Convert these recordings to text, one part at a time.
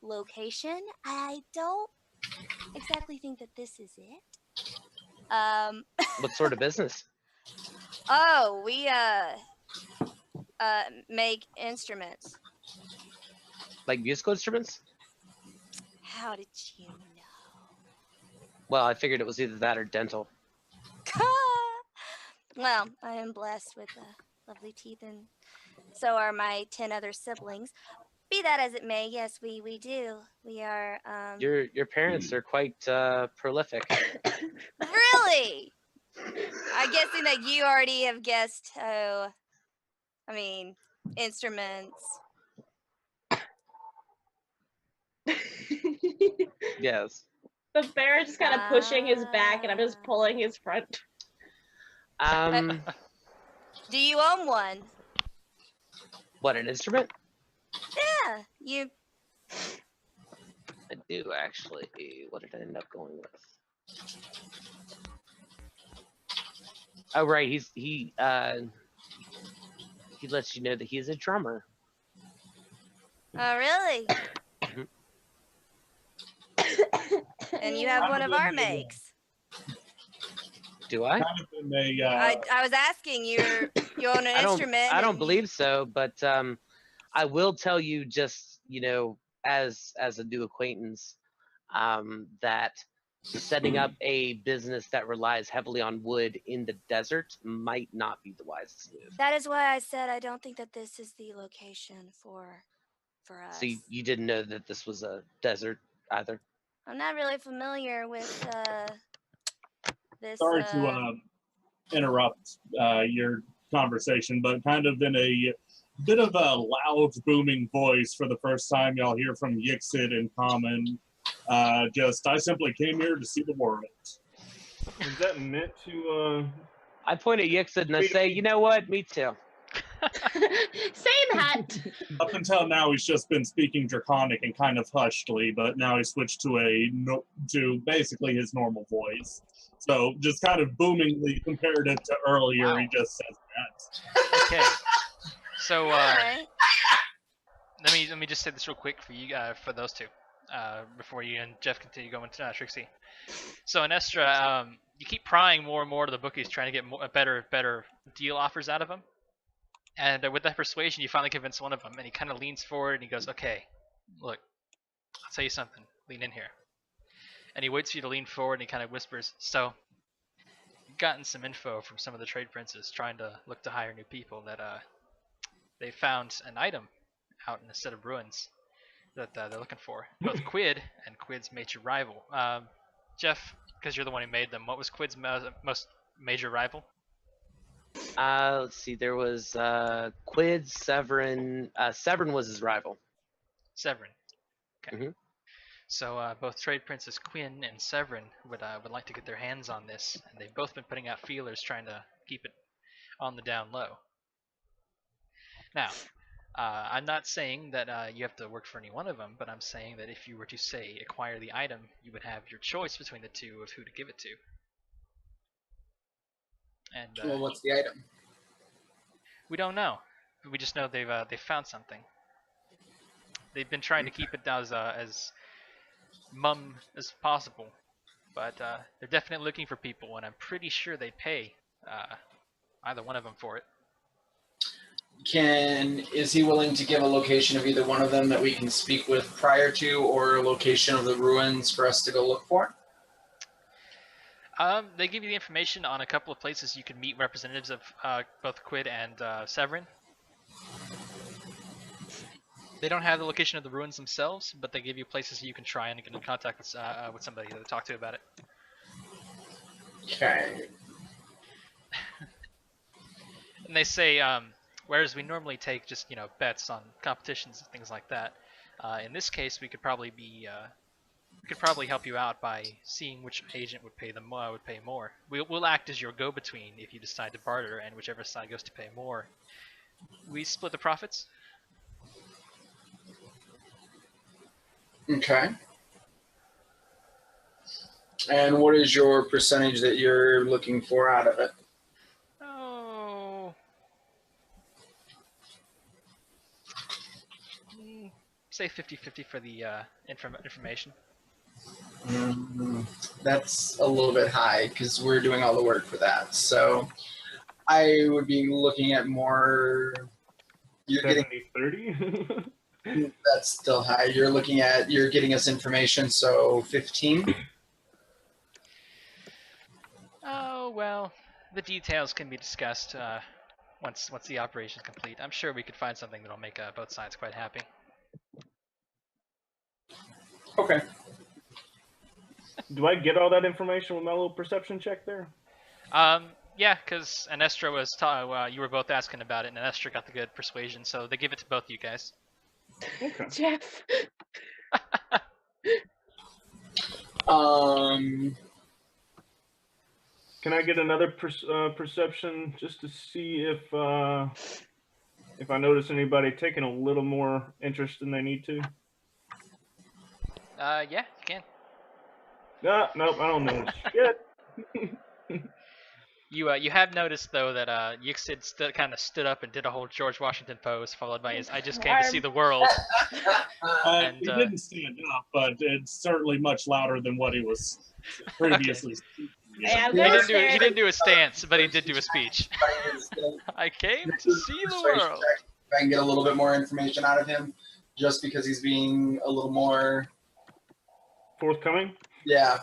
location. I don't exactly think that this is it. Um, What sort of business? oh, we make instruments. Like musical instruments? How did you Well, I figured it was either that or dental. know? Well, I am blessed with lovely teeth, and so are my 10 other siblings. Be that as it may, yes, we do. We are Your parents are quite prolific. really. I'm guessing that you already have guessed. Oh, I mean, instruments. Yes. The bear is just kind of pushing his back, and I'm just pulling his front. Do you own one? What, an instrument? Yeah, you. I do actually. What did I end up going with? Oh right, he lets you know that he's a drummer. Oh, really? And you have one of our makes. Do I? Kind of in a, I was asking you own an instrument. I don't believe so, but I will tell you just, as a new acquaintance, that setting up a business that relies heavily on wood in the desert might not be the wisest move. That is why I said I don't think that this is the location for us. So you didn't know that this was a desert either? I'm not really familiar with this. sorry to interrupt your conversation, but kind of in a bit of a loud, booming voice for the first time y'all hear from Yixid in common. I simply came here to see the world. Is that meant to? I point at Yixid and I say, you know what? Me too. Say that. Up until now, he's just been speaking Draconic and kind of hushedly, but now he switched to basically his normal voice. So just kind of boomingly comparative to earlier, He just says that. Okay. So Alright. let me just say this real quick for you for those two before you and Jeff continue going to Trixie. So Anestra, you keep prying more and more to the bookies, trying to get better deal offers out of them. And with that persuasion, you finally convince one of them, and he kind of leans forward and he goes, "Okay, look, I'll tell you something. Lean in here." And he waits for you to lean forward and he kind of whispers, "So, you've gotten some info from some of the trade princes trying to look to hire new people that they found an item out in a set of ruins that they're looking for. Both Quid and Quid's major rival. Jeff, because you're the one who made them, what was Quid's most major rival?" Let's see. There was Quid, Severin. Severin was his rival. Severin. Okay. Mm-hmm. So both trade princes Quinn and Severin would like to get their hands on this, and they've both been putting out feelers trying to keep it on the down low. Now, I'm not saying that you have to work for any one of them, but I'm saying that if you were to, say, acquire the item, you would have your choice between the two of who to give it to. And well, what's the item? We don't know. We just know they've found something. They've been trying to keep it as mum as possible, but they're definitely looking for people, and I'm pretty sure they pay either one of them for it. Is he willing to give a location of either one of them that we can speak with prior to, or a location of the ruins for us to go look for? They give you the information on a couple of places you can meet representatives of both Quid and Severin. They don't have the location of the ruins themselves, but they give you places you can try and get in contact with somebody to talk to about it. Okay. And they say, whereas we normally take just bets on competitions and things like that, in this case we could probably help you out by seeing which agent would pay more. We'll act as your go-between if you decide to barter, and whichever side goes to pay more, we split the profits. Okay. And what is your percentage that you're looking for out of it? Oh, say 50-50 for the information. That's a little bit high because we're doing all the work for that. So I would be looking at more. You're getting 70-30? that's still high. You're getting us information, so 15. Oh well, the details can be discussed once the operation is complete. I'm sure we could find something that'll make both sides quite happy. Okay. Do I get all that information with my little perception check there? Yeah, because Anestra was you were both asking about it, and Anestra got the good persuasion, so they give it to both you guys. Okay. Jeff. Can I get another perception just to see if I notice anybody taking a little more interest than they need to? Yeah, you can. Nope, I don't know shit. You have noticed though that Yixid kind of stood up and did a whole George Washington pose, followed by his "I just came to see the world." And, he didn't stand up, but it's certainly much louder than what he was previously speaking. Hey, I'm He gonna didn't do a stance, but he did do a speech. I came to see the world. If I can get a little bit more information out of him, just because he's being a little more Forthcoming? Yeah.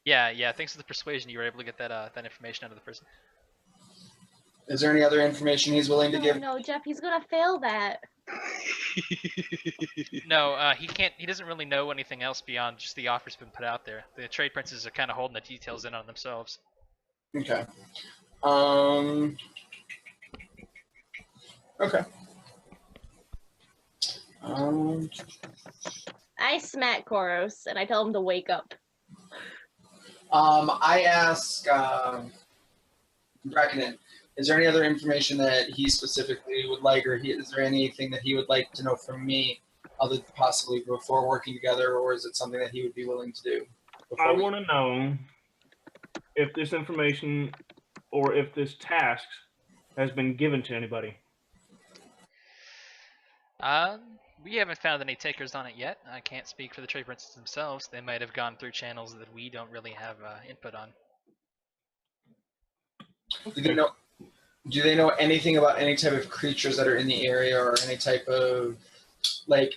Yeah. Thanks to the persuasion, you were able to get that information out of the person. Is there any other information he's willing to give? No, Jeff, he's gonna fail that. No, he can't. He doesn't really know anything else beyond just the offers been put out there. The trade princes are kind of holding the details in on themselves. Okay. Okay. I smack Koros and I tell him to wake up. I ask Brackenen, is there any other information that he specifically would like, or is there anything that he would like to know from me, other than possibly before working together, or is it something that he would be willing to do? I want to know if this information or if this task has been given to anybody. We haven't found any takers on it yet. I can't speak for the trade princes themselves. They might have gone through channels that we don't really have input on. Do they know anything about any type of creatures that are in the area, or any type of, like,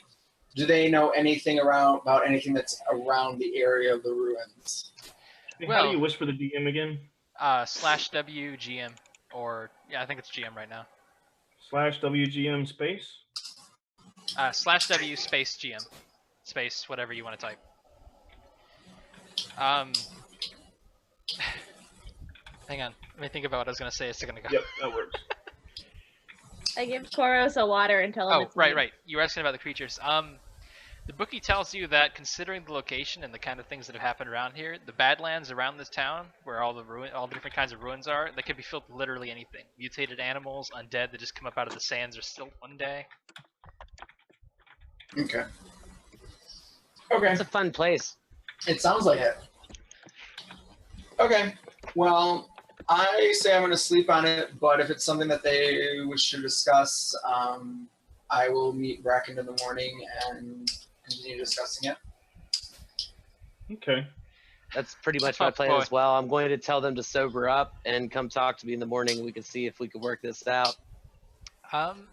do they know anything about anything that's around the area of the ruins? Hey, Well- how do you whisper the DM again? /W GM, or yeah, I think it's GM right now. /WGM space? /W space GM, space whatever you want to type. Hang on, let me think about what I was gonna say a second ago. Yep, that works. I give Koros a water and tell him Oh, it's right, me. right. You were asking about the creatures. The bookie tells you that considering the location and the kind of things that have happened around here, the Badlands around this town, where all the different kinds of ruins are, they could be filled with literally anything. Mutated animals, undead that just come up out of the sands or still one day. Okay. Okay. It's a fun place. It sounds like it. Okay. Well, I say I'm going to sleep on it, but if it's something that they wish to discuss, I will meet Bracken in the morning and continue discussing it. Okay. That's pretty much my plan as well. I'm going to tell them to sober up and come talk to me in the morning. We can see if we can work this out.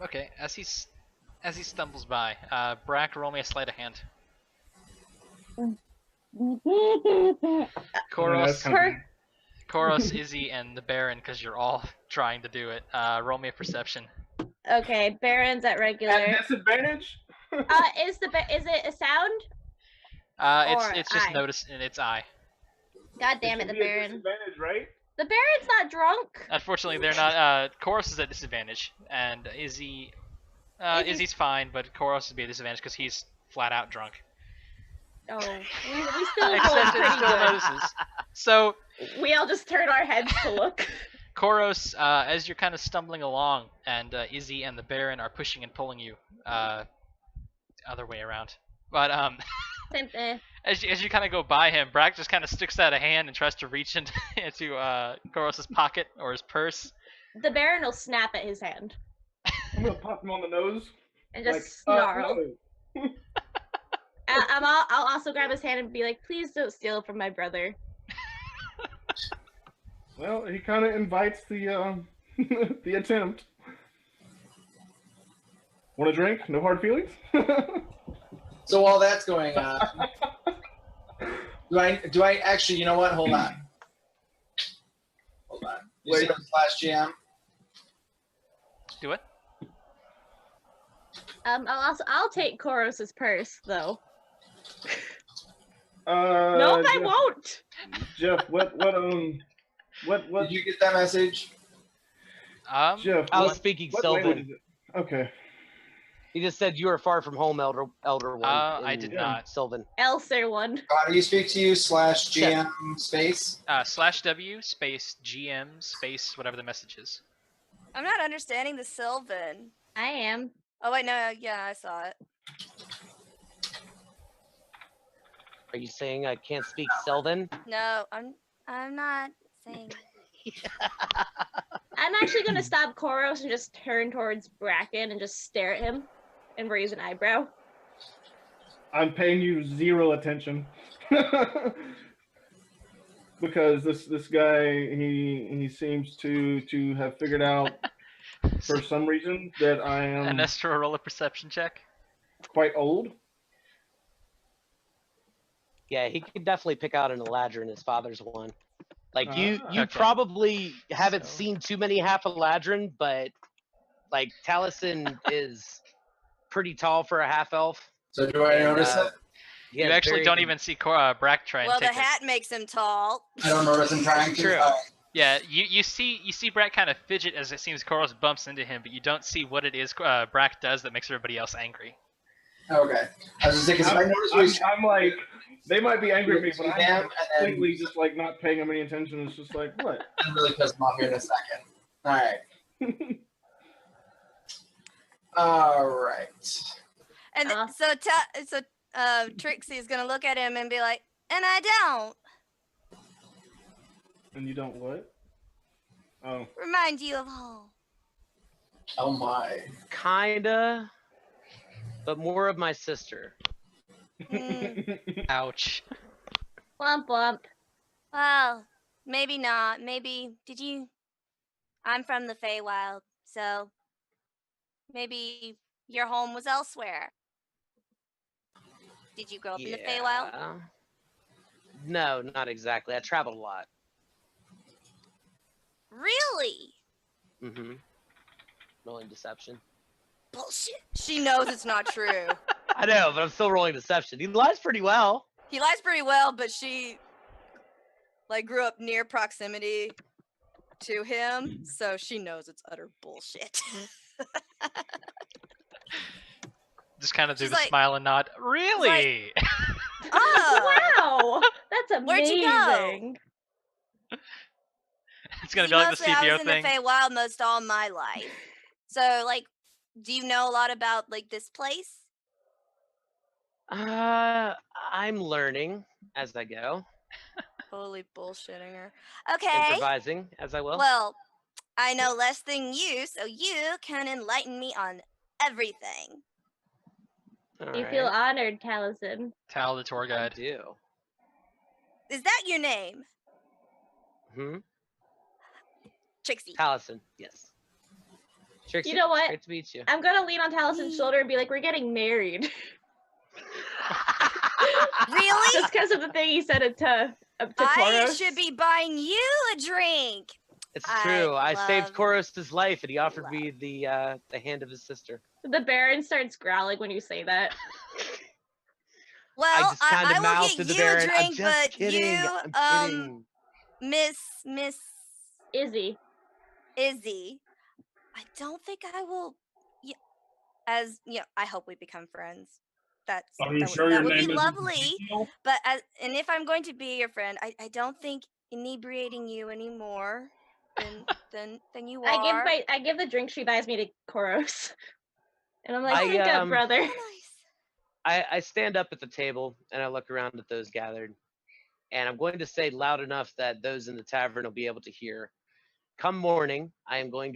Okay. As he stumbles by, Brack, roll me a sleight of hand. Koros, Izzy, and the Baron, because you're all trying to do it. Roll me a perception. Okay, Baron's at regular. At disadvantage? Is it a sound? It's just eye? notice in its eye. God damn it, the Baron. Disadvantage, right? The Baron's not drunk. Unfortunately, they're not. Koros is at disadvantage, and Izzy. Izzy's fine, but Koros would be at disadvantage because he's flat out drunk. Oh, we still rolled Except it pretty still good. notices. So We all just turn our heads to look. Koros, as you're kind of stumbling along, and Izzy and the Baron are pushing and pulling you, other way around. But as you kind of go by him, Brack just kind of sticks out a hand and tries to reach into Koros' pocket or his purse. The Baron will snap at his hand. I'm gonna pop him on the nose. and just Like, snarl. no. I'll also grab his hand and be like, please don't steal from my brother. Well, he kind of invites the the attempt. Want a drink? No hard feelings. So while that's going on, do I actually? You know what? Hold on. Hold on. You Wait. said /GM. Do it. I'll take Koros's purse though. No, Nope, I won't. Jeff, what? Did you get that message? Jeff, I was what, speaking what language Sylvan. is it? Okay. He just said you are far from home, Elder One. I did in not. Sylvan. Elser one. How do you speak to you /GM space? /W space GM space whatever the message is. I'm not understanding the Sylvan. I am. Oh wait, no, yeah, I saw it. Are you saying I can't speak Sylvan? No, I'm not saying. I'm actually gonna stop Koros and just turn towards Bracken and just stare at him and raise an eyebrow. I'm paying you 0 attention. Because this guy he seems to have figured out for some reason that I am Anestra, roll a perception check. quite old. Yeah, he could definitely pick out an Eladrin, his father's one. Like you Okay. probably haven't So- seen too many half Eladrin, but like Taliesin is pretty tall for a half elf. So do I notice it? He You has actually very- don't even see Brack try and Well, the take it. hat makes him tall. I don't notice him trying to. True. Yeah, you see Brack kind of fidget as it seems Koros bumps into him, but you don't see what it is Brack does that makes everybody else angry. Okay. I was just saying, because if I notice what he's I'm like, they might be angry at me, but him, I'm and then completely just like not paying him any attention. It's just like, what? I'm really pissed him off here in a second. All right. All right. And Uh. so Trixie is gonna look at him and be like, "And I don't And you don't what? Oh. remind you of home." Oh my. kinda, but more of my sister. Ouch. Womp womp. Well, maybe not. Maybe did you? I'm from the Feywild, so maybe your home was elsewhere. Did you grow up in the Feywild? Yeah. No, not exactly. I traveled a lot. Really? Mm-hmm. Rolling deception. Bullshit. She knows it's not true. I know, but I'm still rolling deception. He lies pretty well. He lies pretty well, but she like grew up near proximity to him, so she knows it's utter bullshit. Just kind of do She's the like- smile and nod. Really? Oh, Wow, that's amazing. Where'd you go? It's gonna See, be like the mostly I CBO was in thing. the Feywild most all my life. So, like, do you know a lot about like this place? I'm learning as I go, Holy bullshitting her. Okay. improvising as I will. Well, I know less than you, so you can enlighten me on everything. All You feel right. honored, Taliesin. Tal, the tour I guide. do. Is that your name, Hmm. Trixie? Taliesin, yes. Trixie, know what? Great to meet you. I'm gonna lean on Talison's shoulder and be like, "We're getting married," Really? just because of the thing he said it to I Koros. should be buying you a drink. It's I true. I saved love- Koros's life, and he offered me the hand of his sister. The Baron starts growling when you say that. Well, just kind I of will mouthed get to the you a Baron. I'm drink, just but kidding. you, I'm kidding. Miss Izzy. Izzy, I don't think I will. As you know, I hope we become friends. That's Are you that, sure that your would name be is lovely. Ezekiel? But and if I'm going to be your friend, I don't think inebriating you anymore than you are. I give the drink she buys me to Koros. And I'm like, I, drink up, brother. Oh, nice. I stand up at the table and I look around at those gathered, and I'm going to say loud enough that those in the tavern will be able to hear. Come morning, I am going to